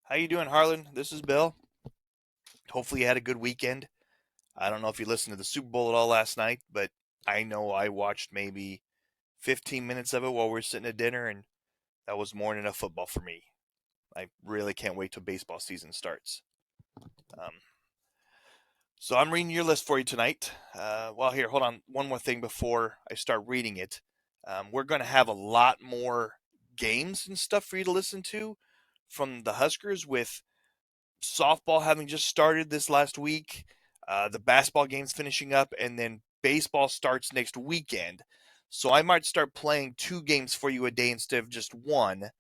How you doing, Harlan? This is Bill. Hopefully you had a good weekend. I don't know if you listened to the Super Bowl at all last night, but I know I watched maybe 15 minutes of it while we were sitting at dinner, and that was more than enough football for me. I really can't wait till baseball season starts. Um, so I'm reading your list for you tonight. Well, here, hold on. One more thing before I start reading it. We're going to have a lot more games and stuff for you to listen to from the Huskers with softball having just started this last week, the basketball game's finishing up, and then baseball starts next weekend. So I might start playing two games for you a day instead of just one.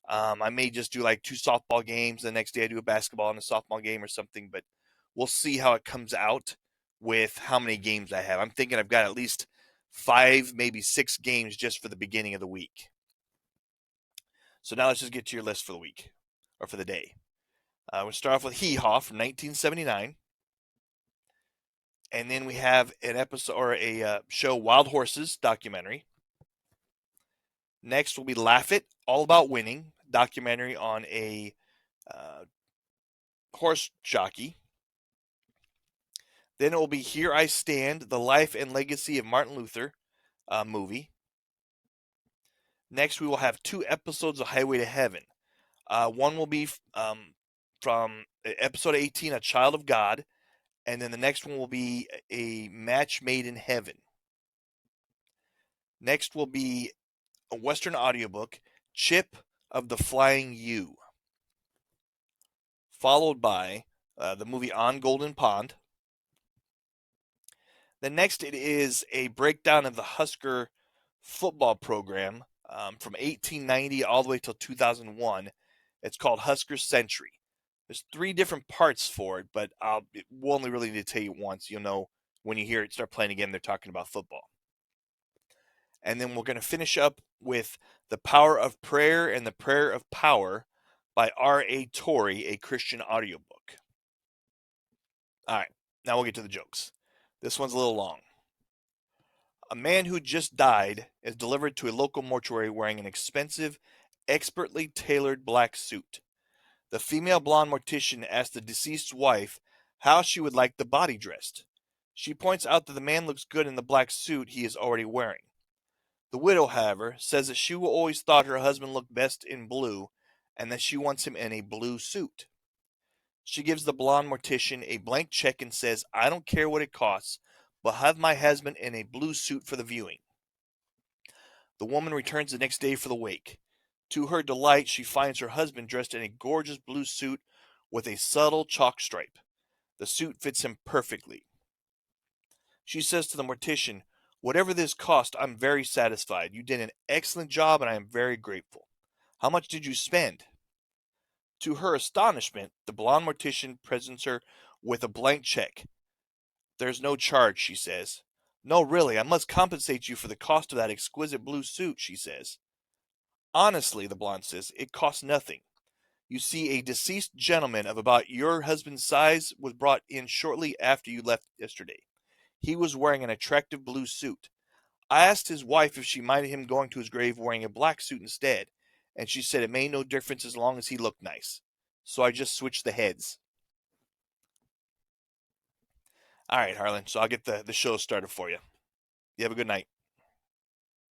I may just do like two softball games. The next day I do a basketball and a softball game or something, but we'll see how it comes out with how many games I have. I'm thinking I've got at least 5, maybe 6 games just for the beginning of the week. So now let's just get to your list for the week or for the day. We'll start off with Hee Haw from 1979. And then we have an episode or a show, Wild Horses documentary. Next will be Laugh It, All About Winning, documentary on a uh, horse jockey. Then it will be Here I Stand, The Life and Legacy of Martin Luther movie. Next, we will have 2 episodes of Highway to Heaven. One will be from episode 18, A Child of God, and then the next one will be A Match Made in Heaven. Next will be a Western audiobook, Chip of the Flying U, followed by the movie On Golden Pond. Then next it is a breakdown of the Husker football program from 1890 all the way till 2001. It's called Husker Century. There's 3 different parts for it, but we'll only really need to tell you once. You'll know when you hear it start playing again, they're talking about football. And then we're going to finish up with The Power of Prayer and the Prayer of Power by R.A. Torrey, a Christian audiobook. All right, now we'll get to the jokes. This one's a little long. A man who just died is delivered to a local mortuary wearing an expensive, expertly tailored black suit. The female blonde mortician asks the deceased's wife how she would like the body dressed. She points out that the man looks good in the black suit he is already wearing. The widow, however, says that she always thought her husband looked best in blue and that she wants him in a blue suit. She gives the blonde mortician a blank check and says, I don't care what it costs, but have my husband in a blue suit for the viewing. The woman returns the next day for the wake. To her delight, she finds her husband dressed in a gorgeous blue suit with a subtle chalk stripe. The suit fits him perfectly. She says to the mortician, Whatever this cost, I'm very satisfied. You did an excellent job and I am very grateful. How much did you spend? To her astonishment, the blonde mortician presents her with a blank check. There's no charge, she says. No, really, I must compensate you for the cost of that exquisite blue suit, she says. Honestly, the blonde says, it costs nothing. You see, a deceased gentleman of about your husband's size was brought in shortly after you left yesterday. He was wearing an attractive blue suit. I asked his wife if she minded him going to his grave wearing a black suit instead, and she said it made no difference as long as he looked nice. So I just switched the heads. All right, Harlan, so I'll get the show started for you. You have a good night.